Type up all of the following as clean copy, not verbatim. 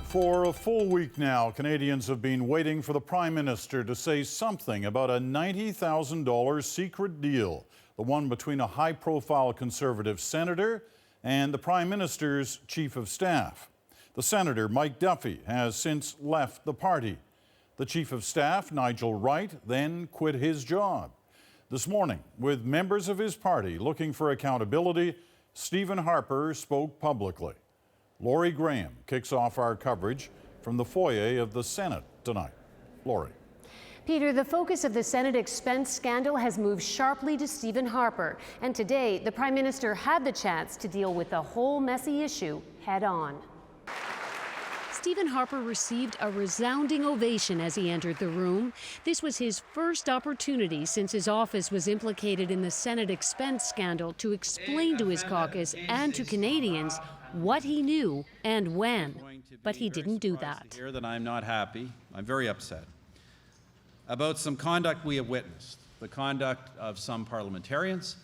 For a full week now, Canadians have been waiting for the Prime Minister to say something about a $90,000 secret deal, the one between a high-profile Conservative senator and the Prime Minister's Chief of Staff. The Senator, Mike Duffy, has since left the party. The Chief of Staff, Nigel Wright, then quit his job. This morning, with members of his party looking for accountability, Stephen Harper spoke publicly. LAURIE Graham kicks off our coverage from the foyer of the Senate tonight. LAURIE. Peter, the focus of the Senate expense scandal has moved sharply to Stephen Harper. And today, the Prime Minister had the chance to deal with the whole messy issue head on. Stephen Harper received a resounding ovation as he entered the room. This was his first opportunity since his office was implicated in the Senate expense scandal to explain to his caucus and to Canadians what he knew and when. But he didn't do that. Here that I'm not happy, I'm very upset about some conduct we have witnessed, the conduct of some parliamentarians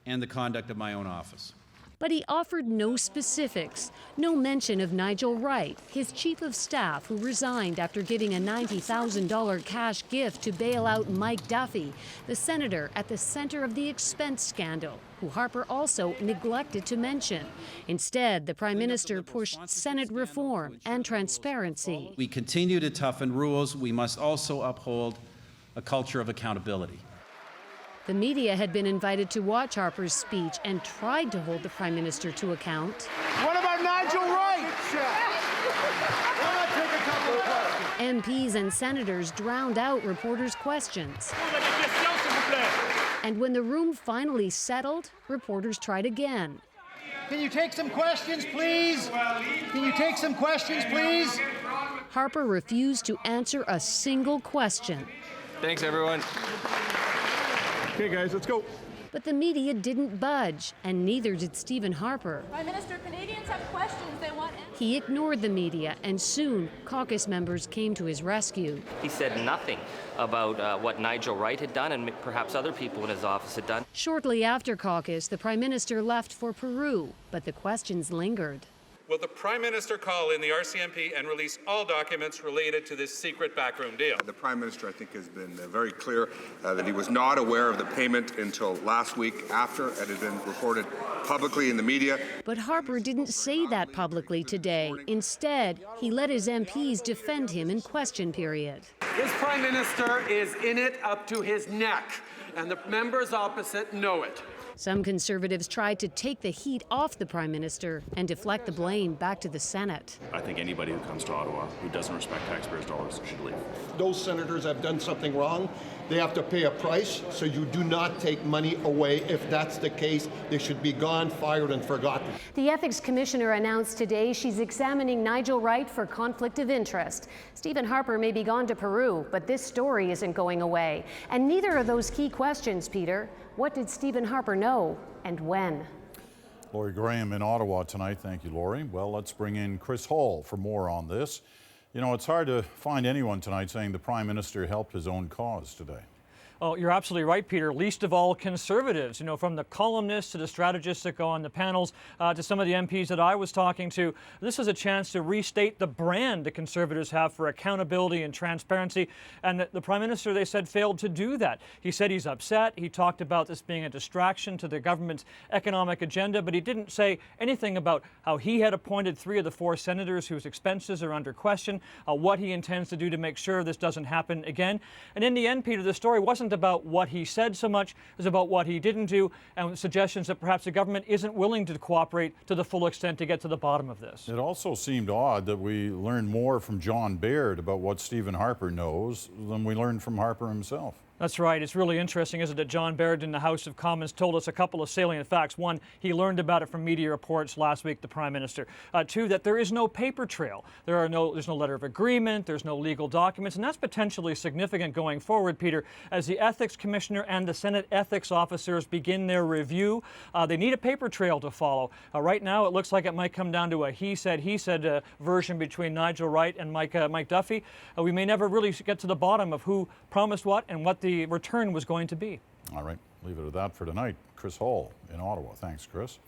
and the conduct of my own office. But he offered no specifics, no mention of Nigel Wright, his Chief of Staff, who resigned after giving a $90,000 cash gift to bail out Mike Duffy, the senator at the center of the expense scandal, who Harper also neglected to mention. Instead, the Prime Minister pushed Senate reform and transparency. We continue to toughen rules. We must also uphold a culture of accountability. The media had been invited to watch Harper's speech and tried to hold the Prime Minister to account. What about Nigel Wright? MPs and senators drowned out reporters' questions. And when the room finally settled, reporters tried again. Can you take some questions, please? Can you take some questions, please? Harper refused to answer a single question. Thanks, everyone. Okay, guys, let's go. But the media didn't budge, and neither did Stephen Harper. Prime Minister, Canadians have questions they want answered. He ignored the media, and soon caucus members came to his rescue. He said nothing about what Nigel Wright had done and perhaps other people in his office had done. Shortly after caucus, the Prime Minister left for Peru, but the questions lingered. Will the Prime Minister call in the RCMP and release all documents related to this secret backroom deal? The Prime Minister, I think, has been very clear that he was not aware of the payment until last week after it had been reported publicly in the media. But Harper didn't say that publicly today. Instead, he let his MPs defend him in question period. This Prime Minister is in it up to his neck, and the members opposite know it. Some Conservatives tried to take the heat off the Prime Minister and deflect the blame back to the Senate. I think anybody who comes to Ottawa who doesn't respect taxpayers' dollars should leave. Those senators have done something wrong. They have to pay a price, so you do not take money away. If that's the case, they should be gone, fired, and forgotten. The Ethics Commissioner announced today she's examining Nigel Wright for conflict of interest. Stephen Harper may be gone to Peru, but this story isn't going away. And neither are those key questions, Peter. What did Stephen Harper know, and when? LAURIE Graham in Ottawa tonight. Thank you, LAURIE. Well, let's bring in Chris Hall for more on this. You know, it's hard to find anyone tonight saying the Prime Minister helped his own cause today. Oh, you're absolutely right, Peter. Least of all Conservatives, you know, from the columnists to the strategists that go on the panels to some of the MPs that I was talking to. This is a chance to restate the brand the Conservatives have for accountability and transparency. And the Prime Minister, they said, failed to do that. He said he's upset. He talked about this being a distraction to the government's economic agenda, but he didn't say anything about how he had appointed 3 of the 4 senators whose expenses are under question, what he intends to do to make sure this doesn't happen again. And in the end, Peter, the story wasn't about what he said so much, it was about what he didn't do, and suggestions that perhaps the government isn't willing to cooperate to the full extent to get to the bottom of this. It also seemed odd that we learned more from John Baird about what Stephen Harper knows than we learned from Harper himself. That's right. It's really interesting, isn't it? John Baird in the House of Commons told us a couple of salient facts. One, he learned about it from media reports last week, the Prime Minister. 2, that there is no paper trail. There's no letter of agreement, there's no legal documents, and that's potentially significant going forward, Peter, as the Ethics Commissioner and the Senate ethics officers begin their review. They need a paper trail to follow. Right now, it looks like it might come down to a he said version between Nigel Wright and Mike Duffy. We may never really get to the bottom of who promised what and what the return was going to be. All right, leave it at that for tonight. Chris Hall in Ottawa. Thanks, Chris.